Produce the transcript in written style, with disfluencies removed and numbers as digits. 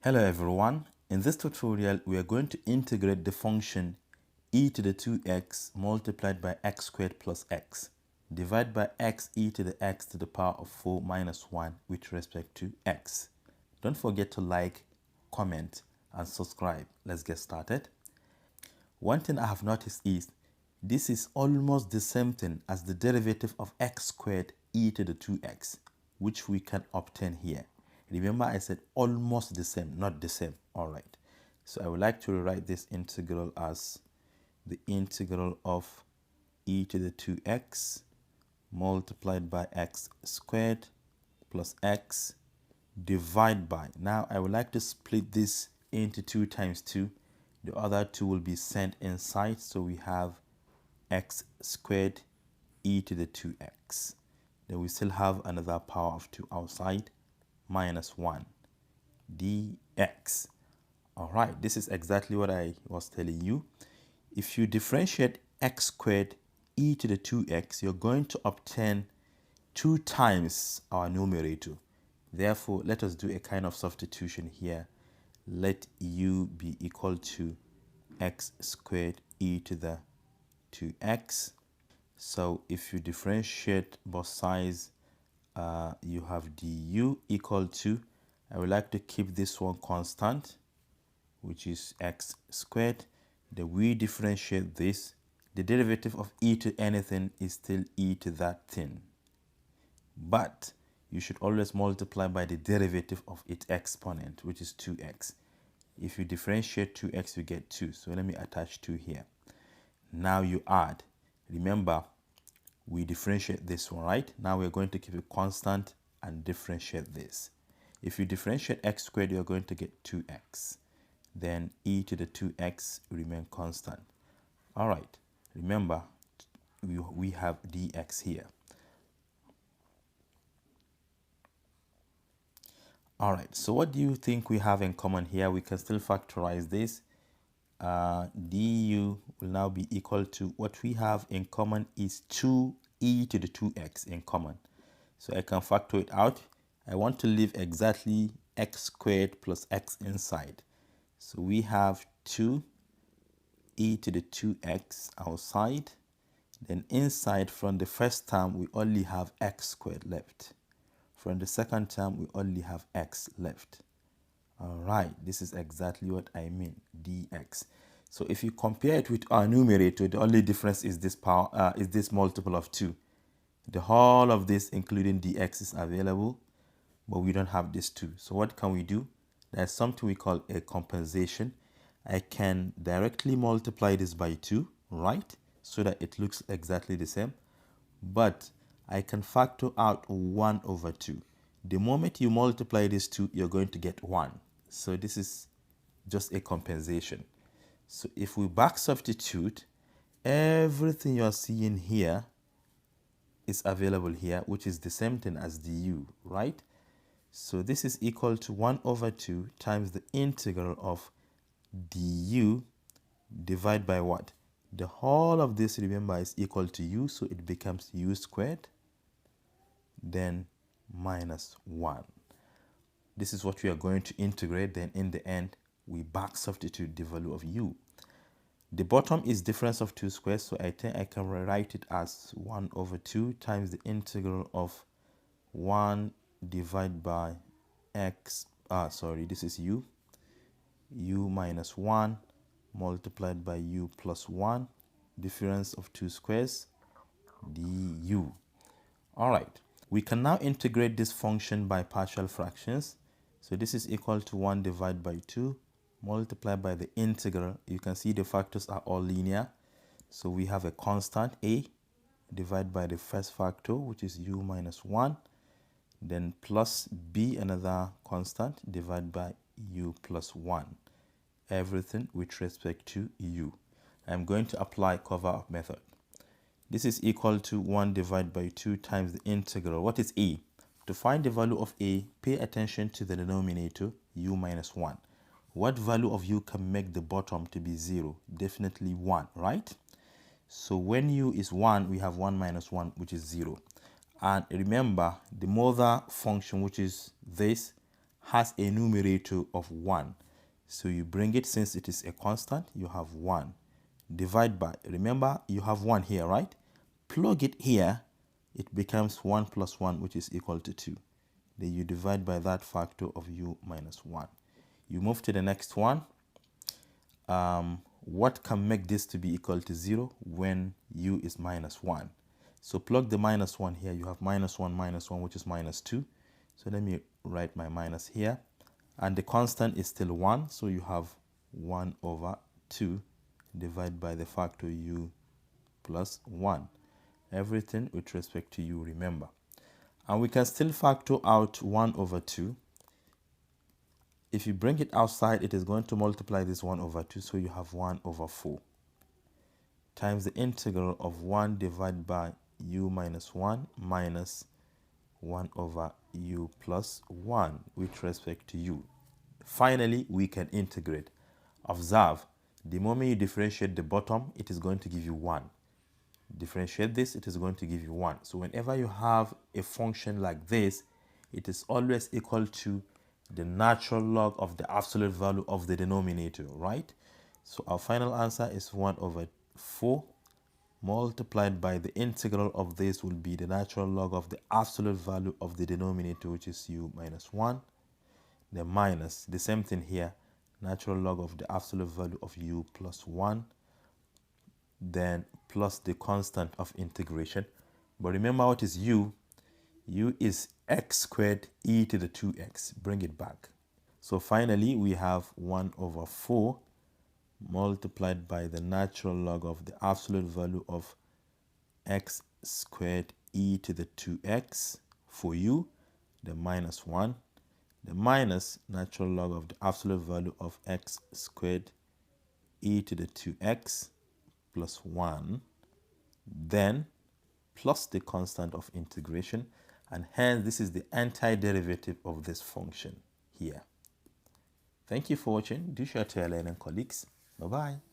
Hello everyone, in this tutorial we are going to integrate the function e to the 2x multiplied by x squared plus x divided by x e to the x to the power of 4 minus 1 with respect to x. Don't forget to like, comment and subscribe. Let's get started. One thing I have noticed is this is almost the same thing as the derivative of x squared e to the 2x, which we can obtain here. Remember I said almost the same, not the same. All right. So I would like to rewrite this integral as the integral of e to the 2x multiplied by x squared plus x divided by. Now I would like to split this into 2 times 2. The other 2 will be sent inside. So we have x squared e to the 2x. Then we still have another power of 2 outside, minus 1 dx. All right, this is exactly what I was telling you. If you differentiate x squared e to the 2x, you're going to obtain 2 times our numerator. Therefore, let us do a kind of substitution here. Let u be equal to x squared e to the 2x. So if you differentiate both sides, you have du equal to, I would like to keep this one constant, which is x squared. Then we differentiate this. The derivative of e to anything is still e to that thing. But you should always multiply by the derivative of its exponent, which is 2x. If you differentiate 2x, you get 2. So let me attach 2 here. Now you add. Remember, we differentiate this one, right? Now we're going to keep it constant and differentiate this. If you differentiate x squared, you're going to get 2x. Then e to the 2x remain constant. All right. Remember, we have dx here. All right. So what do you think we have in common here? We can still factorize this. Du will now be equal to, what we have in common is 2e to the 2x in common. So I can factor it out. I want to leave exactly x squared plus x inside. So we have 2e to the 2x outside. Then inside, from the first term, we only have x squared left. From the second term, we only have x left. All right, this is exactly what I mean, dx. So if you compare it with our numerator, the only difference is this power, is this multiple of 2. The whole of this, including dx, is available, but we don't have this 2. So what can we do? There's something we call a compensation. I can directly multiply this by 2, right? So that it looks exactly the same. But I can factor out 1 over 2. The moment you multiply this 2, you're going to get 1. So this is just a compensation. So if we back substitute, everything you're seeing here is available here, which is the same thing as du, right? So this is equal to 1 over 2 times the integral of du divided by what? The whole of this, remember, is equal to u, so it becomes u squared, then minus 1. This is what we are going to integrate. Then in the end, we back substitute the value of u. The bottom is difference of 2 squares, so I think I can rewrite it as 1 over 2 times the integral of 1 divided by x, this is u minus 1 multiplied by u plus 1, difference of 2 squares, du. All right, we can now integrate this function by partial fractions. So this is equal to 1 divided by 2 multiplied by the integral. You can see the factors are all linear. So we have a constant a divided by the first factor, which is u minus 1. Then plus b, another constant, divided by u plus 1. Everything with respect to u. I'm going to apply cover-up method. This is equal to 1 divided by 2 times the integral. What is a? To find the value of a, pay attention to the denominator, u minus 1. What value of u can make the bottom to be 0? Definitely 1, right? So when u is 1, we have 1 minus 1, which is 0. And remember, the mother function, which is this, has a numerator of 1. So you bring it, since it is a constant, you have 1. Divide by, remember you have 1 here, right? Plug it here, it becomes 1 plus 1, which is equal to 2. Then you divide by that factor of u minus 1. You move to the next one. What can make this to be equal to 0 when u is minus 1? So plug the minus 1 here. You have minus 1, which is minus 2. So let me write my minus here. And the constant is still 1. So you have 1 over 2 divided by the factor u plus 1. Everything with respect to u, remember. And we can still factor out 1 over 2. If you bring it outside, it is going to multiply this 1 over 2. So you have 1 over 4 times the integral of 1 divided by u minus 1 minus 1 over u plus 1 with respect to u. Finally, we can integrate. Observe, the moment you differentiate the bottom, it is going to give you 1. Differentiate this, it is going to give you 1. So whenever you have a function like this, it is always equal to the natural log of the absolute value of the denominator, right? So our final answer is 1 over 4 multiplied by the integral of this will be the natural log of the absolute value of the denominator, which is u minus 1. The minus, the same thing here, natural log of the absolute value of u plus 1. Then plus the constant of integration. But remember, what is u? U is x squared e to the 2x. Bring it back. So finally, we have 1 over 4 multiplied by the natural log of the absolute value of x squared e to the 2x for u, the minus 1, the minus natural log of the absolute value of x squared e to the 2x plus 1, then plus the constant of integration, and hence this is the antiderivative of this function here. Thank you for watching. Do share to your learning colleagues. Bye-bye.